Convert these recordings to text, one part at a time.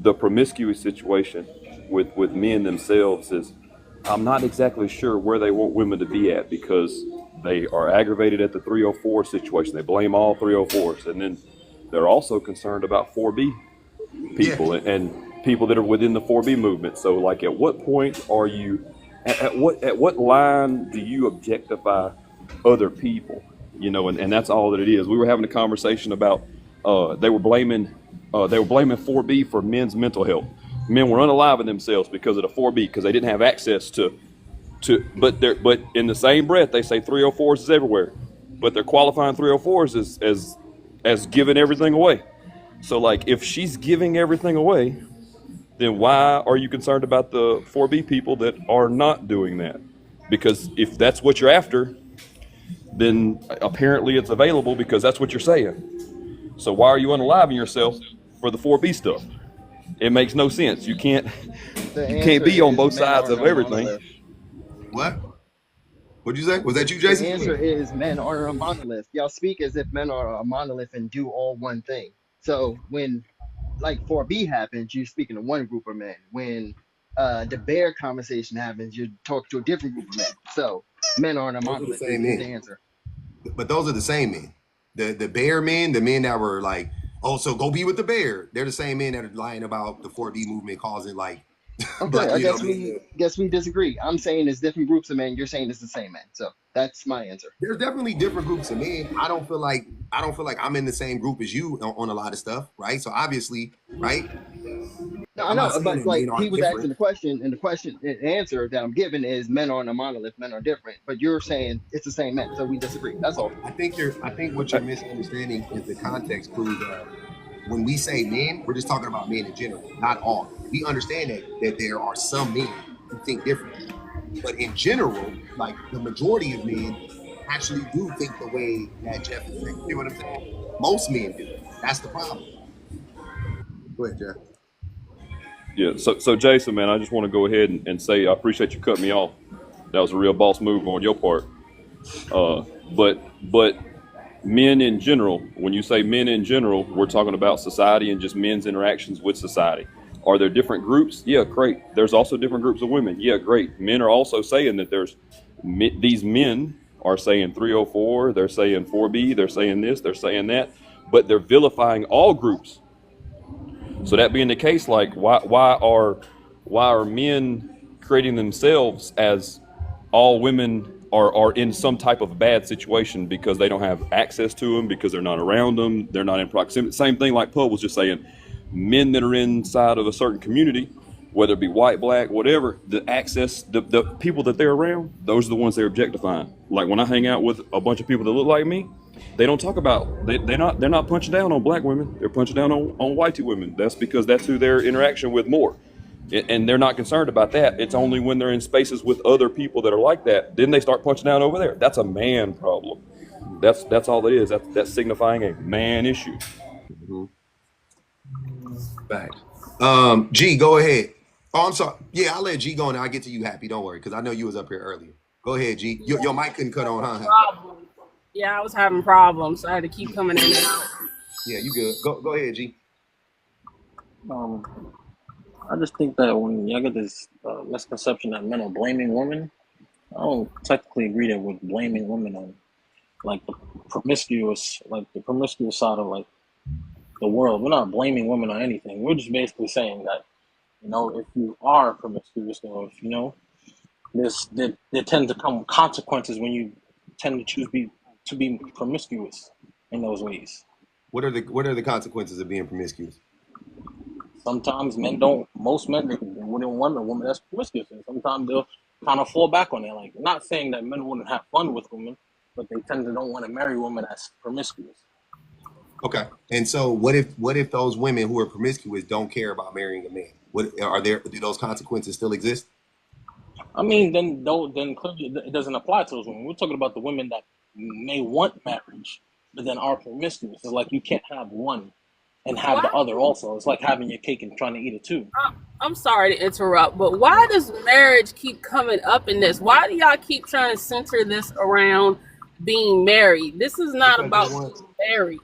the promiscuous situation with men themselves is, I'm not exactly sure where they want women to be at, because they are aggravated at the 304 situation. They blame all 304s, and then they're also concerned about 4B Yeah. people and people that are within the 4B movement. So, like, at what point are you? At what line do you objectify other people? And that's all that it is. We were having a conversation about they were blaming 4B for men's mental health. Men were unaliving themselves because of the 4B, because they didn't have access but in the same breath they say 304s is everywhere, but they're qualifying 304s as giving everything away. So, like, if she's giving everything away, then why are you concerned about the 4B people that are not doing that? Because if that's what you're after, then apparently it's available, because that's what you're saying. So why are you unaliving yourself for the 4B stuff? It makes no sense. You can't The you can't answer be on is both men sides aren't of a everything. monolith. What? What'd you say? Was that you, The Jason? answer is men are a monolith. Y'all speak as if men are a monolith and do all one thing. So when like 4B happens, you're speaking to one group of men. When the bear conversation happens, you talk to a different group of men. So men aren't a Those are the monolith same is the men. answer. But those are the same men. The bear men, the men that were like, oh, so go be with the bear. They're the same men that are lying about the 4B movement causing like Okay, black, I you know what guess I mean? we disagree. I'm saying it's different groups of men. You're saying it's the same men. So that's my answer. There's definitely different groups of men. I don't feel like I'm in the same group as you on a lot of stuff, right? So obviously, right? No, I I'm not know, saying but that like men he aren't was asking different. the question, and the answer that I'm giving is men aren't a monolith, men are different. But you're saying it's the same men, so we disagree. That's all. I think what you're misunderstanding is the context clues of when we say men, we're just talking about men in general, not all. We understand that there are some men who think differently. But in general, like the majority of men actually do think the way that Jeff is saying. You know what I'm saying? Most men do. That's the problem. Go ahead, Jeff. Yeah. So Jason, man, I just want to go ahead and say I appreciate you cutting me off. That was a real boss move on your part. But men in general, when you say men in general, we're talking about society and just men's interactions with society. Are there different groups? Yeah, great. There's also different groups of women. Yeah, great. Men are also saying that these men are saying 304, they're saying 4B, they're saying this, they're saying that, but they're vilifying all groups. So that being the case, like, why are men creating themselves as all women are in some type of bad situation because they don't have access to them, because they're not around them, they're not in proximity. Same thing like Paul was just saying, men that are inside of a certain community, whether it be white, black, whatever, the access, the people that they're around, those are the ones they're objectifying. Like when I hang out with a bunch of people that look like me, they don't talk about they're not punching down on black women. They're punching down on whitey women. That's because that's who they're interaction with more. And they're not concerned about that. It's only when they're in spaces with other people that are like that, then they start punching down over there. That's a man problem. That's all it is. That's signifying a man issue. Mm-hmm. Facts. G, go ahead. Oh, I'm sorry. Yeah, I'll let G go and I'll get to you, Happy. Don't worry, because I know you was up here earlier. Go ahead, G. Your mic couldn't cut on, huh? Happy? Problem. Yeah, I was having problems, so I had to keep coming in and out. Yeah, you good. Go ahead, G. Um, I just think that when y'all get this misconception that men are blaming women, I don't technically agree that we're blaming women on like the promiscuous side of like the world. We're not blaming women on anything. We're just basically saying that if you are promiscuous, or if there tend to come consequences when you tend to choose to be promiscuous in those ways. What are the consequences of being promiscuous? Sometimes most men, they wouldn't want a woman that's promiscuous, and sometimes they'll kind of fall back on it. Like, not saying that men wouldn't have fun with women, but they tend to don't want to marry a woman that's promiscuous. Okay. And so what if those women who are promiscuous don't care about marrying a man? Do those consequences still exist? I mean, then clearly it doesn't apply to those women. We're talking about the women that may want marriage, but then are promiscuous. It's like you can't have one and have the Why? other also. It's like having your cake and trying to eat it too. I'm sorry to interrupt, but why does marriage keep coming up in this? Why do y'all keep trying to center this around being married? This is not Because they about want being married.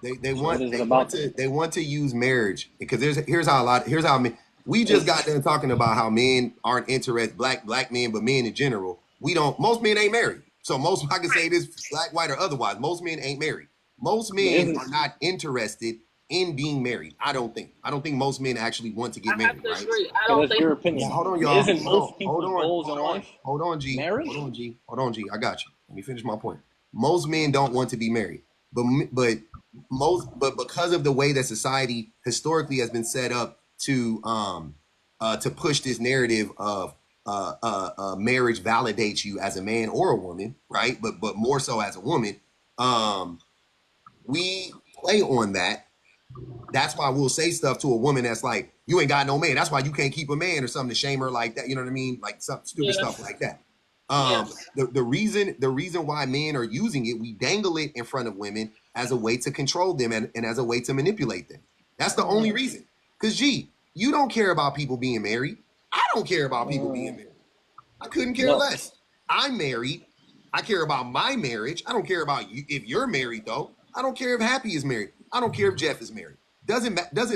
They So what want is it about? they want to use marriage because here's how men, we just got done talking about how men aren't interested, black men, but men in general, we don't, most men ain't married. So most, I can say this, black, white, or otherwise, most men ain't married. Most But men isn't are not interested in being married. I don't think. I don't think most men actually want to get I have married, to right? agree. I okay? don't That's think. your Now, opinion. hold on, But y'all. isn't most Hold people's on. goals in life Hold on, G. marriage? Hold on, G. Hold on, G. I got you. Let me finish my point. Most men don't want to be married, but because of the way that society historically has been set up to push this narrative of marriage validates you as a man or a woman, right? But more so as a woman, um, we play on that. That's why we'll say stuff to a woman that's like, you ain't got no man. That's why you can't keep a man or something to shame her like that. You know what I mean? Like some stupid Yeah, stuff like that. yeah. The reason why men are using it, we dangle it in front of women as a way to control them and as a way to manipulate them. That's the only reason. Because you don't care about people being married. I don't care about people being married. I couldn't care No. less. I'm married. I care about my marriage. I don't care about you if you're married though. I don't care if Happy is married. I don't care if Jeff is married. Doesn't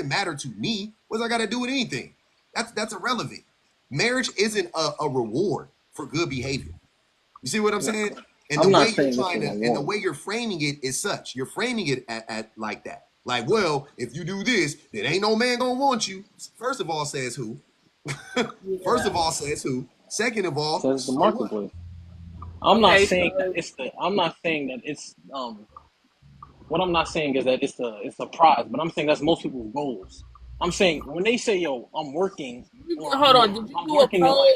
matter to me. What's I got to do with anything? That's irrelevant. Marriage isn't a reward for good behavior. You see what I'm saying? And the I'm way not you're saying it's a trying to, and the reward. way you're framing it is such. You're framing it at like that. Like, well, if you do this, then ain't no man gonna want you. First of all, says who? First Yeah. of all, says who? Second of all, Says the so what? marketplace. I'm not Okay, saying that so it's the. I'm not saying that it's. What I'm not saying is that it's a prize, but I'm saying that's most people's goals. I'm saying when they say, "Yo, I'm working," or hold on. Did you I'm do a working in poll? life.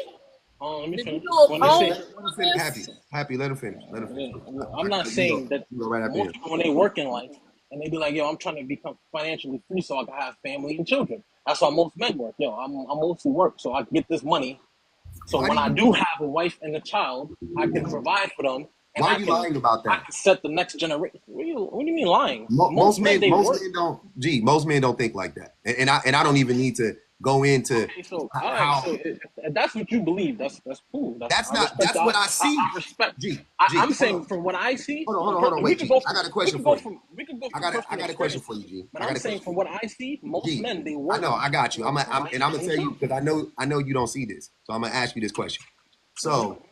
Let me Did you finish. do a When they Yeah, poll say, let him on finish. Happy, this? happy. Let him finish. Let him finish. I'm not saying that You go right after most him. people when they work in life and they be like, "Yo, I'm trying to become financially free so I can have family and children." That's why most men work. Yo, I'm mostly work so I can get this money. So Why do when I you? do have a wife and a child, I can provide for them, and Why are you lying about I that? can set the next generation. What do you mean lying? Most men they Most work. men don't. Gee, most men don't think like that. And I don't even need to go into Okay, so all right, how so if that's what you believe, that's cool. that's I not. respect That's that. what I see. I respect. G, I'm hold saying on. from what I see, Hold on. we Wait, could G. go I from got a question for you. I personal got a question for experiences. you, G. But I I'm got a saying question for from you. what I see, most G, men they I work know, I got you. with a wife I'm gonna and tell you children. because I know you don't see this. So I'm gonna ask you this question. Okay. So,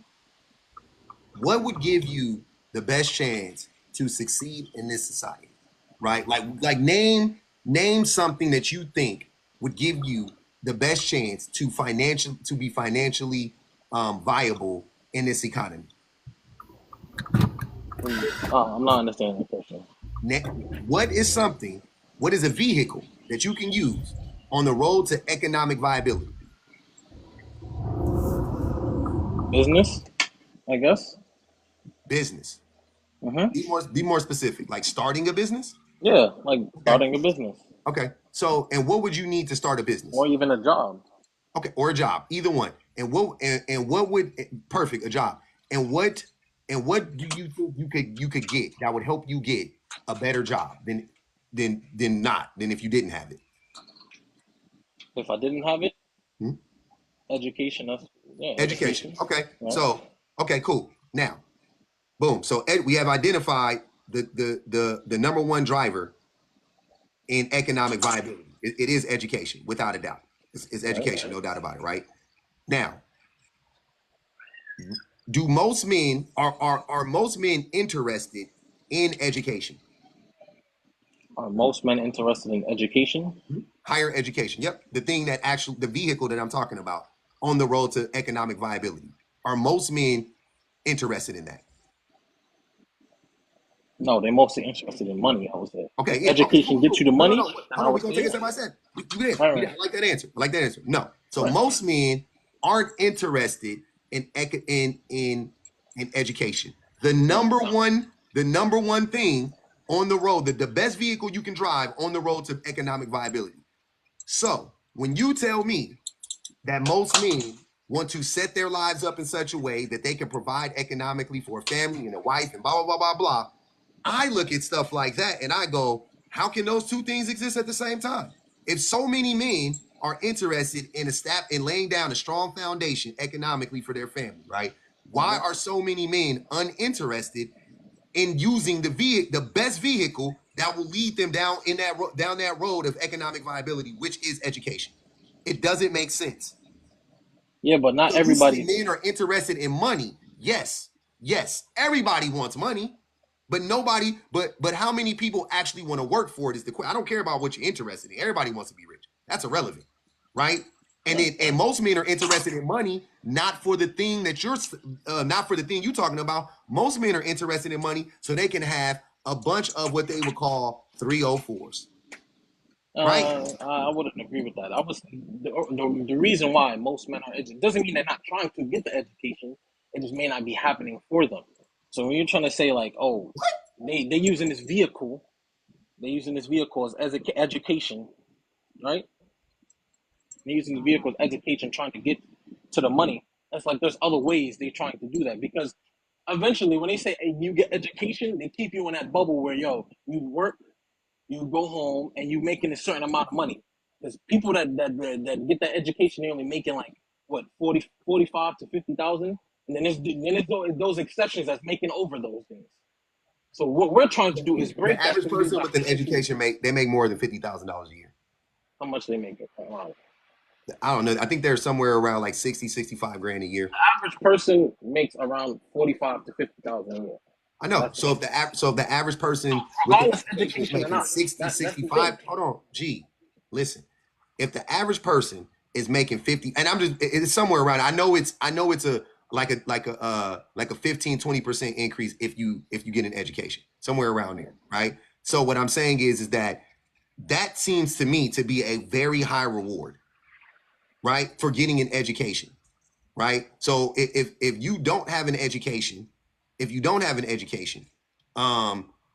what would give you the best chance to succeed in this society? Right? Like name something that you think would give you the best chance to be financially viable in this economy. I'm not understanding the question. What is something? What is a vehicle that you can use on the road to economic viability? Business, I guess. Business. Mm-hmm. Be more specific. Like starting a business. Yeah, like Okay. starting a business Okay. So, and what would you need to start a business? or even a job. Okay, or a job, either one. And what would perfect a job? And what do you think you could get that would help you get a better job than if you didn't have it? If I didn't have it, Hmm? education. That's yeah, Education. education. Okay. Right. So, okay, cool. Now, boom. So we have identified the number one driver in economic viability. It is education, without a doubt. It's Right. education, no doubt about it, right? Now, do most men are most men interested in education? Are most men interested in education? Higher education. Yep. The thing that actually the vehicle that I'm talking about on the road to economic viability. Are most men interested in that? No, they're mostly interested in money. I would say Okay, if yeah. Okay, education cool, gets cool. you the No, no, money, no. then Hold I on, we're would gonna say take it yeah. step by step. Good answer. All Yeah, right, I like that answer. I like that answer. No. So right. most men aren't interested in education. No, The number one thing on the road, the best vehicle you can drive on the road to economic viability. So when you tell me that most men want to set their lives up in such a way that they can provide economically for a family and a wife and blah blah blah blah blah, I look at stuff like that and I go, how can those two things exist at the same time? If so many men are interested in laying down a strong foundation economically for their family, right? Why hmm are so many men uninterested in using the best vehicle that will lead them down that road of economic viability, which is education. It doesn't make sense. Yeah, but not So you say everybody. men are interested in money. Yes, everybody wants money, but nobody. But how many people actually want to work for it is the question. I don't care about what you're interested in. Everybody wants to be rich. That's irrelevant, right? And most men are interested in money, not for the thing that not for the thing you're talking about. Most men are interested in money so they can have a bunch of what they would call 304s, right? I wouldn't agree with that. I was the reason why most men are educated doesn't mean they're not trying to get the education. It just may not be happening for them. So when you're trying to say like, oh, they're using this vehicle, as education, right? They're using the vehicle as education, trying to get to the money. It's like there's other ways they're trying to do that because eventually when they say hey, you get education, they keep you in that bubble where you work, you go home, and you making a certain amount of money. Because people that get that education, they're only making like what 45 to 50,000, and then there's those exceptions that's making over those things. So what we're trying to do is The break that. average So you person got with an education make more than $50,000 a year. how much they make it. Wow. I don't know. I think they're somewhere around like 60, 65 grand a year. Average person makes around 45 to 50,000 a year. I know. That's So if the average person with an regardless of education is education or making not. 60, That's the 65, thing. hold on. Gee, listen. If the average person is making 50, and it's somewhere around, I know it's a like a 15-20% increase if you get an education. Somewhere around there, right? So what I'm saying is that seems to me to be a very high reward, right? For getting an education. Right. So if you don't have an education,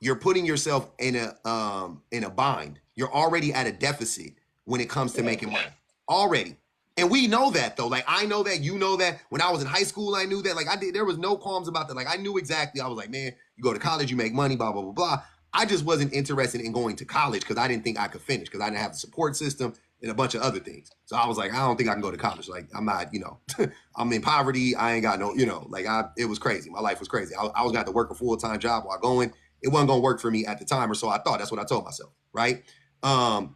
you're putting yourself in a bind. You're already at a deficit when it comes to making money. Already. And we know that though. Like I know that, you know that. When I was in high school, I knew that. Like there was no qualms about that. Like I knew exactly. I was like, man, you go to college, you make money, blah, blah, blah, blah. I just wasn't interested in going to college because I didn't think I could finish because I didn't have the support system and a bunch of other things. So I was like, I don't think I can go to college. Like I'm not, I'm in poverty. I ain't got no, it was crazy. My life was crazy. I was going to have to work a full-time job while going. It wasn't going to work for me at the time, or so I thought. That's what I told myself, right? But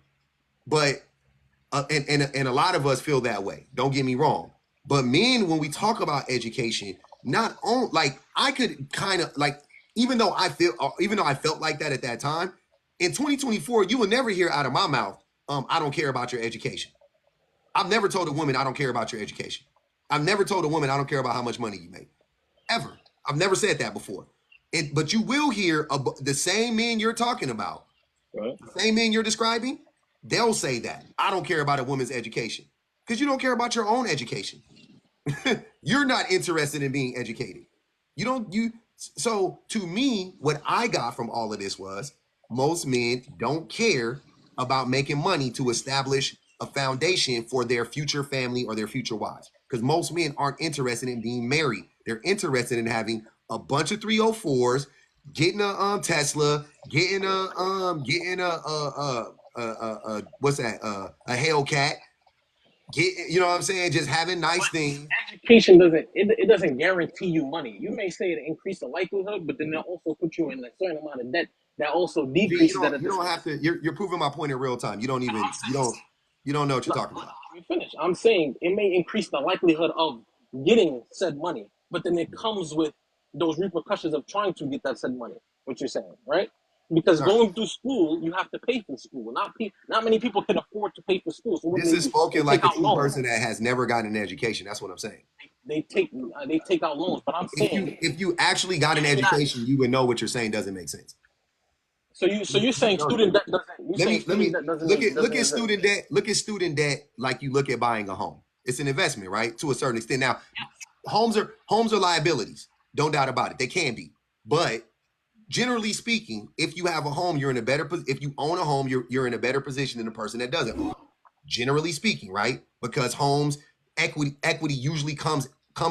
a lot of us feel that way. Don't get me wrong. But men, when we talk about education, not on like I could kind of like, even though I felt like that at that time, in 2024, you will never hear out of my mouth, I don't care about your education. I've never told a woman I don't care about your education. I've never told a woman I don't care about how much money you make. Ever. I've never said that before. But you will hear the same men you're talking about, Right. the same men you're describing, they'll say that. I don't care about a woman's education. Because you don't care about your own education. You're not interested in being educated. So to me, what I got from all of this was most men don't care about making money to establish a foundation for their future family or their future wives. Because most men aren't interested in being married. They're interested in having a bunch of 304s, getting a Tesla, getting a what's that? A Hellcat. You know what I'm saying? Just having nice things. Education doesn't guarantee you money. You may say it increase the likelihood, but then they'll also put you in a certain amount of debt that also decreases that. You don't have to. You're proving my point in real time. You don't know what you're talking about. Let me finish. I'm saying it may increase the likelihood of getting said money, but then it comes with those repercussions of trying to get that said money. What you're saying, right? Because going through school, you have to pay for school. Not many people can afford to pay for school. So what This do is do? spoken They like take a out true loans. person that has never gotten an education. That's what I'm saying. They take out loans. But I'm saying, If you actually got an education, you would know what you're saying doesn't make sense. so you're saying student debt doesn't. Let me look at exist. student debt. Look at student debt like you look at buying a home. It's an investment, right? To a certain extent. Now, homes are liabilities. Don't doubt about it. They can be. But generally speaking, if you have a home, you're in a better if you own a home, you're in a better position than the person that doesn't. Generally speaking, right? Because homes equity usually comes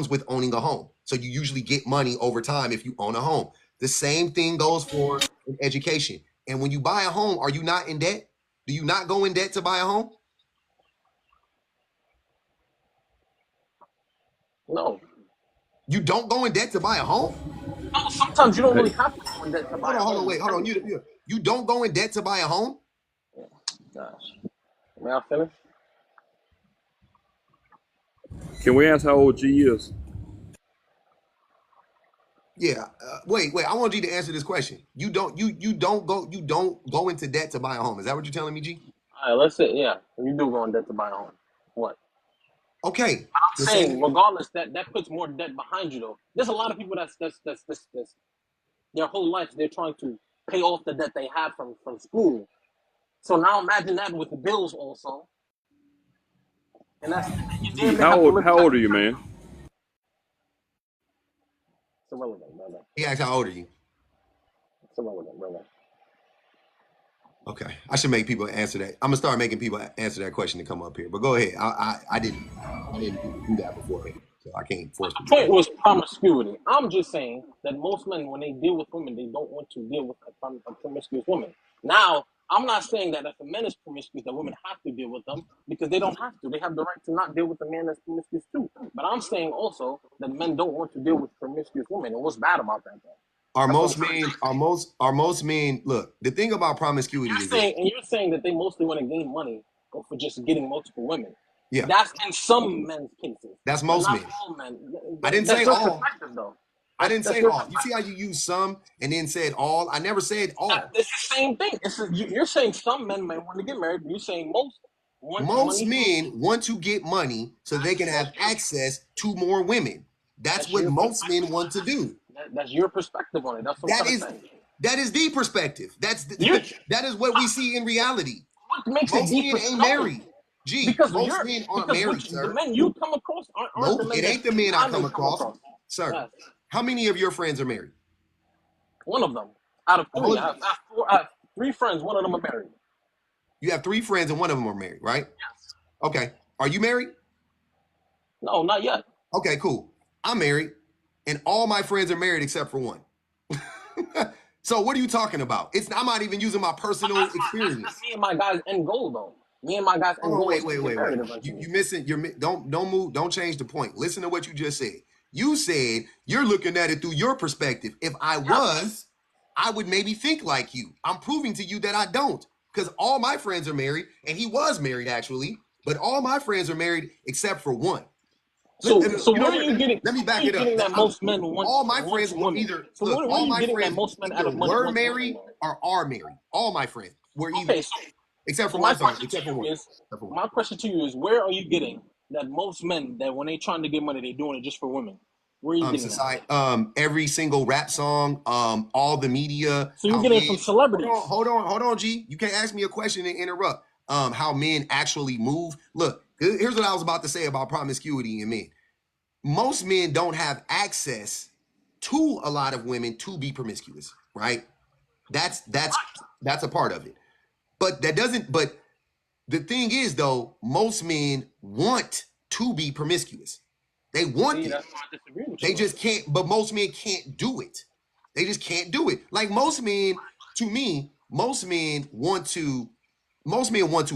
with owning a home. So you usually get money over time if you own a home. The same thing goes for education. And when you buy a home, are you not in debt? Do you not go in debt to buy a home? No. You don't go in debt to buy a home? No, sometimes you don't really have to go in debt to buy a home. Wait, hold on. You don't go in debt to buy a home? Gosh. May I finish? Can we ask how old G is? Yeah. Wait. I want you to answer this question. You don't go into debt to buy a home. Is that what you're telling me, G? All right, let's say, yeah, you do go in debt to buy a home. What? Okay. I'm saying, regardless, that puts more debt behind you, though. There's a lot of people that's their whole life they're trying to pay off the debt they have from school. So now imagine that with the bills also, and that's you G, damn near have to live. how old are you, man? It's irrelevant, brother. He asked how old are you? It's irrelevant, brother. Okay, I should make people answer that. I'm gonna start making people answer that question to come up here. But go ahead. I didn't do that before, so I can't force. The point was promiscuity. I'm just saying that most men, when they deal with women, they don't want to deal with a promiscuous woman. Now, I'm not saying that if a man is promiscuous, that women have to deal with them because they don't have to. They have the right to not deal with a man that's promiscuous too. But I'm saying also that men don't want to deal with promiscuous women. And what's bad about that, though? Are most men look, the thing about promiscuity is you're saying that they mostly want to gain money for just getting multiple women. Yeah. That's in some men's cases. That's most men. All men. I didn't say all. Though. I didn't say all. You see how you use some and then said all? I never said all. It's the same thing. You're saying some men may want to get married, but you're saying most men want to get money so they can have access to more women. That's what most men want to do. That's your perspective on it. That's what I'm saying. That is the perspective. That is what we see in reality. What makes most men ain't married. Gee, because most men aren't married, sir. The men you come across aren't nope, the men it ain't the men I come across. Sir, yes. How many of your friends are married? One of them. Out of three. I have 3 friends. One of them are married. You have 3 friends and one of them are married, right? Yes. Okay. Are you married? No, not yet. Okay, cool. I'm married, and all my friends are married except for one. So what are you talking about? I'm not even using my personal experience. That's me and my guys' end goal, though. Me and my guys' end goal. Wait. You missing? Don't move. Don't change the point. Listen to what you just said. You said you're looking at it through your perspective. If I was, I would maybe think like you. I'm proving to you that I don't, because all my friends are married, and he was married actually, but all my friends are married except for one. So where are you getting? Let me back it up. That most men want all my friends will either. So look, all my friends most men either were married or are married. All my friends were either, except for one. My question to you is, where are you getting that most men that when they trying to get money, they doing it just for women? Where are you getting that? Every single rap song, all the media. So you're getting it from celebrities. Hold on, G. You can't ask me a question and interrupt. How men actually move. Look, here's what I was about to say about promiscuity in men. Most men don't have access to a lot of women to be promiscuous, right? That's a part of it. But that doesn't. But the thing is, though, most men want to be promiscuous. They want it. They just can't. But most men can't do it. They just can't do it. Like most men, to me, most men want to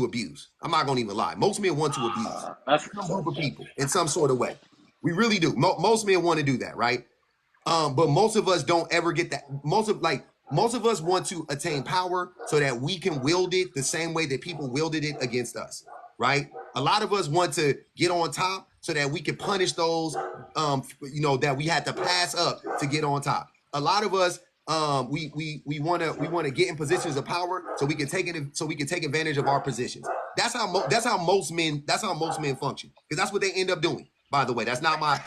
abuse. I'm not gonna even lie. Most men want to abuse some group of people in some sort of way. We really do. Most men want to do that, right? But most of us don't ever get that. Most of us want to attain power so that we can wield it the same way that people wielded it against us, right? A lot of us want to get on top so that we can punish those, that we had to pass up to get on top. A lot of us, we want to get in positions of power so we can take advantage of our positions. That's how most men function, because that's what they end up doing. By the way, that's not my.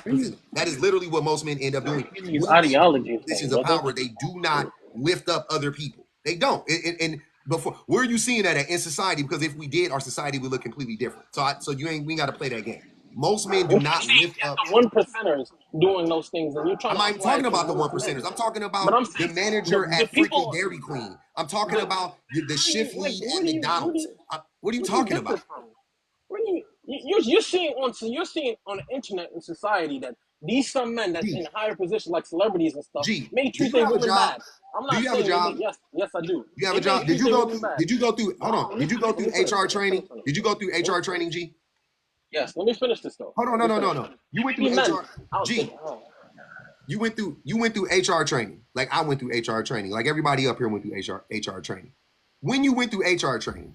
That is literally what most men end up doing. Ideology positions of power. They do not lift up other people. They don't. And before, where are you seeing that in society? Because if we did, our society would look completely different. So we got to play that game. Most men do not lift up. The 1%ers doing those things, and you're trying. I'm not even talking about the 1%ers. I'm talking about the manager at freaking Dairy Queen. I'm talking about the shift lead at McDonald's. What are you talking about? You're seeing on the internet in society that these some men that's in higher positions like celebrities and stuff may treat their women bad. I'm not saying that. Yes, I do. You have a job. Did you go through? Hold on. Did you go through HR training? Did you go through HR training, G? Yes. Let me finish this though. Hold on. No. You went through HR. G. You went through HR training. Like I went through HR training. Like everybody up here went through HR training. When you went through HR training,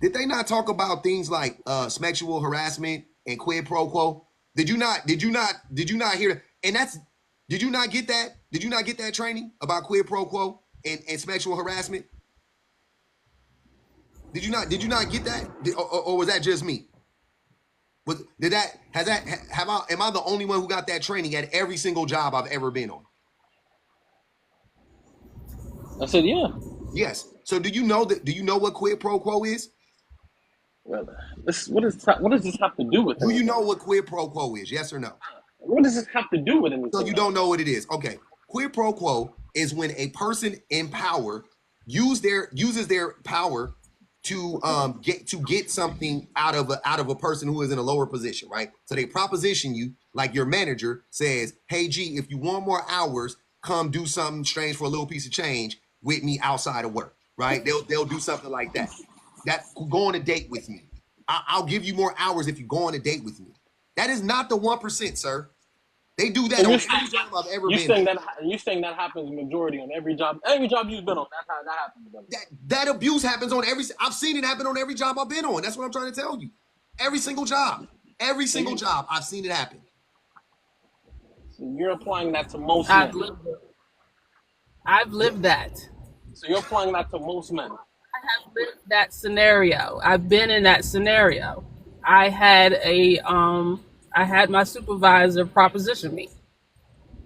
did they not talk about things like sexual harassment and quid pro quo? Did you not hear that? And that's did you not get that? Did you not get that training about quid pro quo and sexual harassment? Did you not get that? Or was that just me? Am I the only one who got that training at every single job I've ever been on? I said, yeah. Yes. So do you know what quid pro quo is? Well, what does this have to do with it? Do you know what quid pro quo is? Yes or no? What does this have to do with anything? So you don't know what it is. Okay. Quid pro quo is when a person in power uses their power to get something out of a person who is in a lower position, right? So they proposition you, like your manager says, "Hey G, if you want more hours, come do something strange for a little piece of change with me outside of work," right? They'll do something like that. That go on a date with me. I'll give you more hours if you go on a date with me. That is not the 1%, sir. They do that on every job I've ever been. You saying that happens majority on every job? Every job you've been on, that's how that happens. That abuse happens on every. I've seen it happen on every job I've been on. That's what I'm trying to tell you. Every single job, I've seen it happen. So you're applying that to most men. I've lived that. So you're applying that to most men. I have lived that scenario. I've been in that scenario. I had my supervisor proposition me.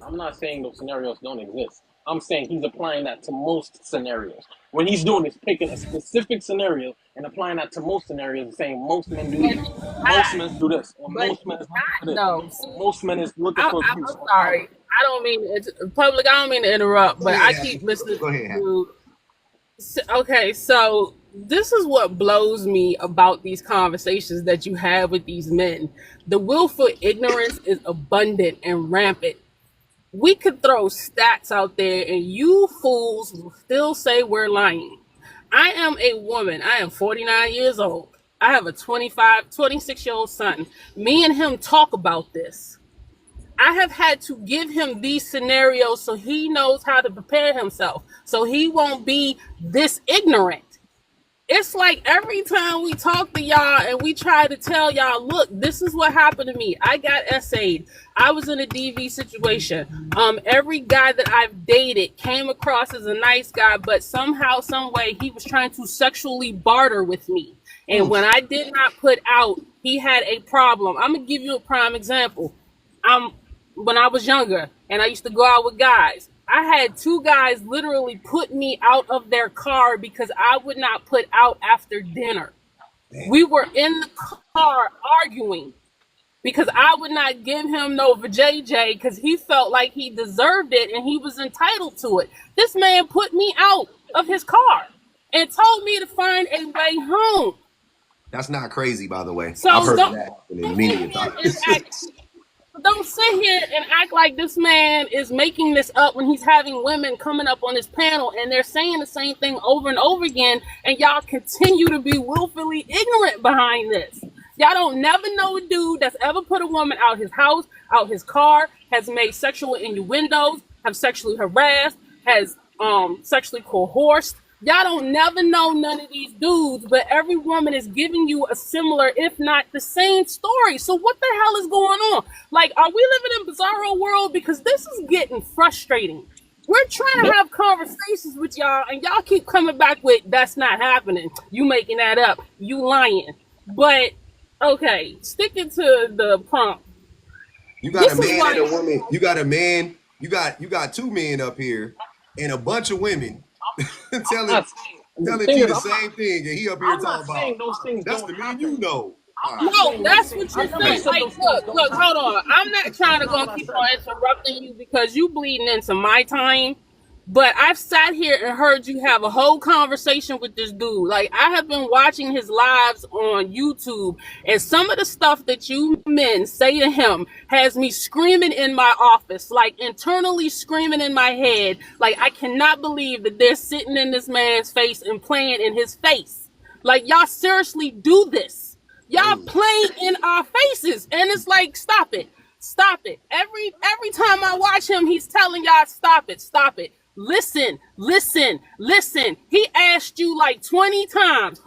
I'm not saying those scenarios don't exist. I'm saying he's applying that to most scenarios. What he's doing is picking a specific scenario and applying that to most scenarios and saying most men do this, most men do this, or most men is looking for this. No. Most men is looking for abuse. I'm sorry. I don't mean it's public. I don't mean to interrupt, but I keep listening Go ahead. to. Okay, so this is what blows me about these conversations that you have with these men. The willful ignorance is abundant and rampant. We could throw stats out there and you fools will still say we're lying. I am a woman. I am 49 years old. I have a 26-year-old son. Me and him talk about this. I have had to give him these scenarios so he knows how to prepare himself, so he won't be this ignorant. It's like every time we talk to y'all and we try to tell y'all, look, this is what happened to me. I got essayed. I was in a DV situation. Every guy that I've dated came across as a nice guy, but somehow, some way, he was trying to sexually barter with me. And when I did not put out, he had a problem. I'm gonna give you a prime example. When I was younger and I used to go out with guys, I had 2 guys literally put me out of their car because I would not put out after dinner. Damn. We were in the car arguing because I would not give him no vajayjay because he felt like he deserved it and he was entitled to it. This man put me out of his car and told me to find a way home. That's not crazy, by the way. So I've heard that in a million times. Don't sit here and act like this man is making this up when he's having women coming up on his panel and they're saying the same thing over and over again, and y'all continue to be willfully ignorant behind this. Y'all don't never know a dude that's ever put a woman out his house, out his car, has made sexual innuendos, have sexually harassed, has sexually coerced. Y'all don't never know none of these dudes, but every woman is giving you a similar, if not the same story. So what the hell is going on? Like, are we living in bizarro world? Because this is getting frustrating. We're trying to have conversations with y'all, and y'all keep coming back with, that's not happening. You making that up. You lying. But, okay, sticking to the prompt. You got a man and a woman. You got a man. You got 2 men up here and a bunch of women. telling you the same thing, and he up here talking about those things. That's the man you know. No, that's what you're saying. Like, look, hold on. I'm not trying to go keep on interrupting you because you bleeding into my time. But I've sat here and heard you have a whole conversation with this dude. Like, I have been watching his lives on YouTube, and some of the stuff that you men say to him has me screaming in my office, like internally screaming in my head. Like, I cannot believe that they're sitting in this man's face and playing in his face. Like, y'all seriously do this. Y'all play in our faces, and it's like, stop it. Stop it. Every time I watch him, he's telling y'all, stop it, stop it. Listen, listen, listen. He asked you like 20 times.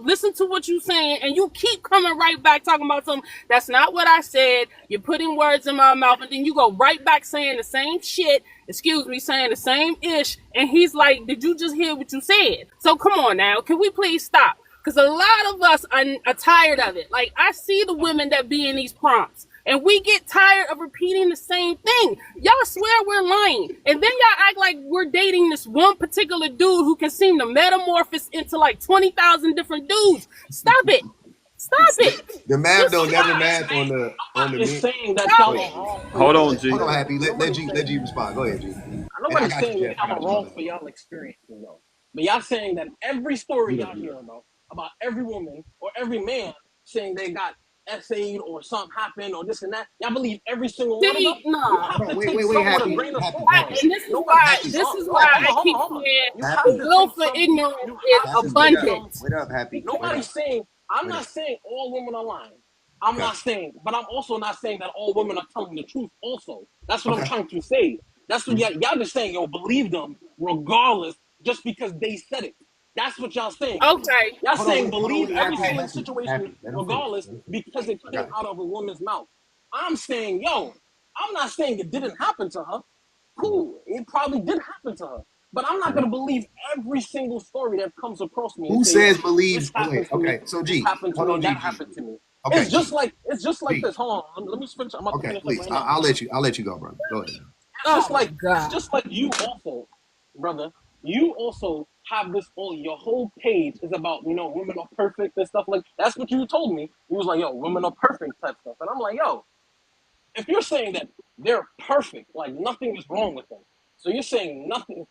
Listen to what you're saying, and you keep coming right back talking about something. That's not what I said. You're putting words in my mouth, and then you go right back saying the same shit. Excuse me, saying the same ish. And he's like, did you just hear what you said? So come on now. Can we please stop? Because a lot of us are tired of it. Like, I see the women that be in these prompts, and we get tired of repeating the same thing. Y'all swear we're lying. And then y'all act like we're dating this one particular dude who can seem to metamorphose into like 20,000 different dudes. Stop it. Stop it. The math Just don't never stop. math on the Nobody's men. saying that Stop y'all it. are wrong. Hold on, G. Hold on, Happy. Let Nobody's G saying respond. Go ahead, G. And I nobody's got you, saying Jeff. that I y'all got are you, wrong brother. for y'all experiences though. But y'all saying that every story Mute up, y'all mute hear up. about every woman or every man saying they got essayed or something happened or this and that, y'all believe every single one of them? See, You nah. have Hold to on, take wait, some with a Happy, grain of Happy, salt, Happy, bro. And this is Nobody, why Happy, this is why Happy, I keep hold on. saying You have Happy, the to take willful some. ignorance is Have to Happy. Wait take up, abundant. some. wait up, Happy. Wait Nobody's up, saying, I'm wait up. not saying all women are lying. I'm Okay, not saying, but I'm also not saying that all women are telling the truth also. That's what I'm okay. trying to say. That's what y'all just saying, yo, believe them regardless just because they said it. That's what y'all saying. Okay. Y'all saying Hold on, believe wait, every Happy, single Happy, situation Happy. Let him finish. regardless Let him finish. because it I came got it. out of a woman's mouth. I'm saying, yo, I'm not saying it didn't happen to her. Cool, it probably did happen to her. But I'm not Okay. gonna believe every single story that comes across me and Who say, yo, says this believes? happens to me, Okay. So this G, happened to hold me, on, that G. happened to me. Okay, It's just like G. this. Hold on, let me finish. I'm about to Okay, finish up please. right now. I'll let you go, brother. Go ahead. Oh my It's God. just like you also, brother. You also have this all your whole page is about, women are perfect and stuff like that's what you told me. You was like, yo, women are perfect type stuff. And I'm like, yo, if you're saying that they're perfect, like nothing is wrong with them, so you're saying nothing.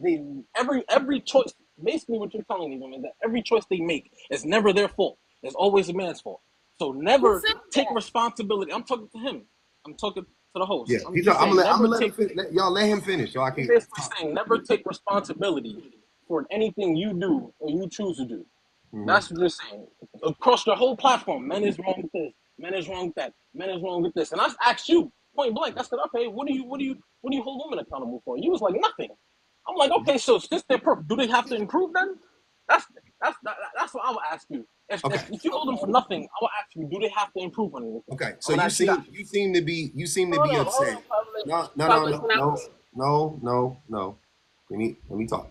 Every choice, basically, what you're telling me, women, that every choice they make is never their fault. It's always a man's fault. So Who never said take that? responsibility. I'm talking to him. I'm talking to the host. Yeah, He's saying I'm never gonna let him take. finish. Y'all let him finish, so I He's can basically talk. saying never take responsibility for anything you do or you choose to do. Hmm. That's what you're saying. Across the whole platform, men is wrong with this, men is wrong with that, men is wrong with this. And I asked you point blank. I said, okay, what do you hold women accountable for? You was like nothing. I'm like, okay, so since they're perfect, do they have to improve then? That's that's what I would ask you. Okay, If you hold them for nothing, I would ask you, do they have to improve on anything? okay. I So would ask you that. you seem to be Hold on, upset. public. No, no, no, Public, no, can I? no, no, no, no. Let me talk.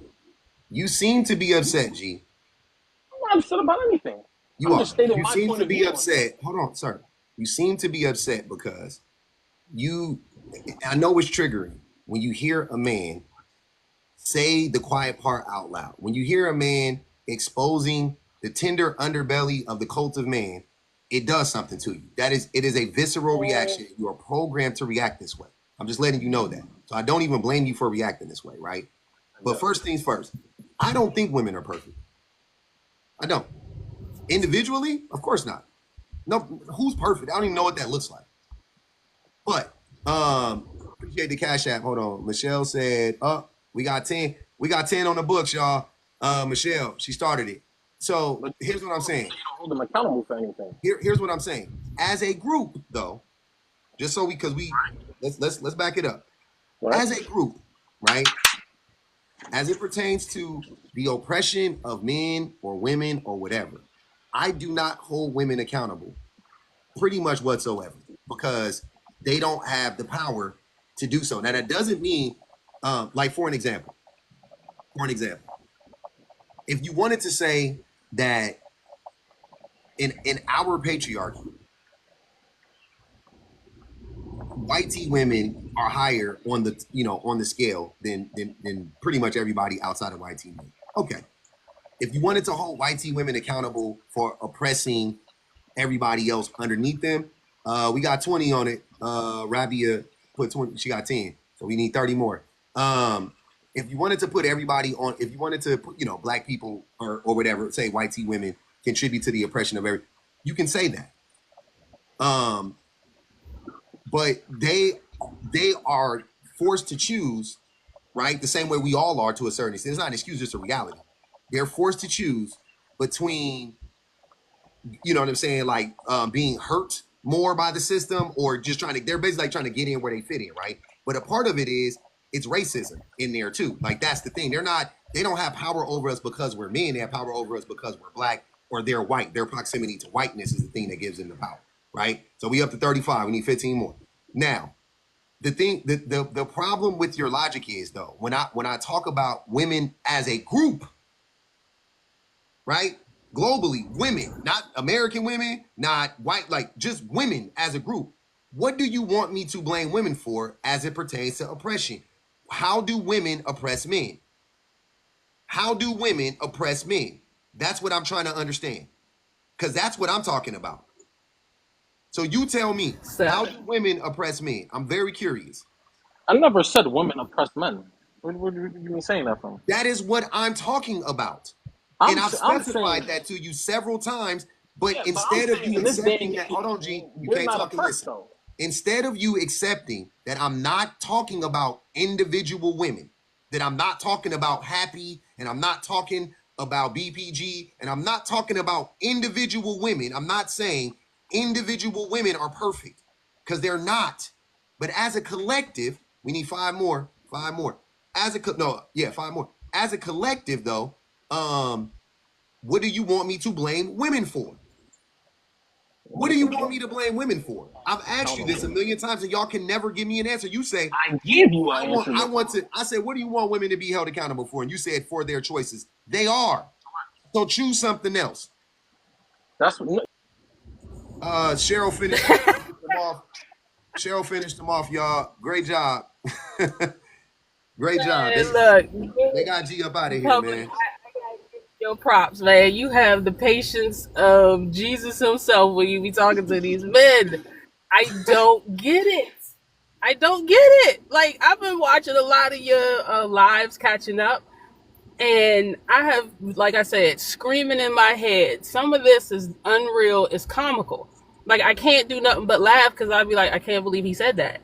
You seem to be upset, G. I'm not upset about anything. You I'm are. just stating You my seem point to of be view on stuff. upset. Hold on, sir. You seem to be upset because you. I know it's triggering when you hear a man say the quiet part out loud. When you hear a man exposing the tender underbelly of the cult of man, it does something to you. It is a visceral reaction. You are programmed to react this way. I'm just letting you know that. So I don't even blame you for reacting this way, right? But first things first, I don't think women are perfect. I don't. Individually, of course not. No, who's perfect? I don't even know what that looks like. But appreciate the cash app. Hold on. Michelle said, "Oh, we got 10. We got 10 on the books, y'all." Michelle, she started it. So But here's what I'm saying. you don't hold them accountable for anything. Here's what I'm saying. As a group, though, just so because let's back it up. Right? As a group, right? As it pertains to the oppression of men or women or whatever, I do not hold women accountable pretty much whatsoever because they don't have the power to do so. Now that doesn't mean, like for an example, if you wanted to say that in our patriarchy, white tea women are higher on the on the scale than pretty much everybody outside of white tea men. Okay, if you wanted to hold white tea women accountable for oppressing everybody else underneath them, we got 20 on it. Rabia put 20, she got 10. So we need 30 more. If you wanted to put everybody on, if you wanted to put, black people or whatever, say white tea women contribute to the oppression of you can say that. But they are forced to choose, right? The same way we all are to a certain extent. It's not an excuse, it's a reality. They're forced to choose between, you know what I'm saying, like being hurt more by the system, or just they're basically like trying to get in where they fit in, right? But a part of it is it's racism in there too. Like that's the thing. They don't have power over us because we're men. They have power over us because we're black or they're white. Their proximity to whiteness is the thing that gives them the power, right? So we up to 35. We need 15 more. Now, the problem with your logic is though, when I talk about women as a group, right? Globally, women, not American women, not white, like just women as a group. What do you want me to blame women for as it pertains to oppression? How do women oppress men? How do women oppress men? That's what I'm trying to understand. Because that's what I'm talking about. So you tell me, how do women oppress men? I'm very curious. I never said women oppress men. Where you saying that from? That is what I'm talking about. And I've specified that to you several times, but Yeah, instead of you accepting that, age, hold on, G, you we're can't not talk and oppressed listen. though. Instead of you accepting that I'm not talking about individual women, that I'm not talking about Happy, and I'm not talking about BPG, and I'm not talking about individual women. I'm not saying individual women are perfect, because they're not. But as a collective, we need five more. Five more. Five more. As a collective, though, what do you want me to blame women for? What do you want me to blame women for? I've asked you this a million times, and y'all can never give me an answer. You say, I gave you an answer. I said, what do you want women to be held accountable for? And you said for their choices. They are. So choose something else. That's what. Cheryl finished them off. Cheryl finished them off, y'all. Great job. Great job. They got G up out of here, Public, man. I gotta give you your props, man. You have the patience of Jesus himself when you be talking to these men. I don't get it. I don't get it. Like, I've been watching a lot of your lives catching up, and I have, like I said, screaming in my head. Some of this is unreal. It's comical. Like, I can't do nothing but laugh because I'd be like, I can't believe he said that.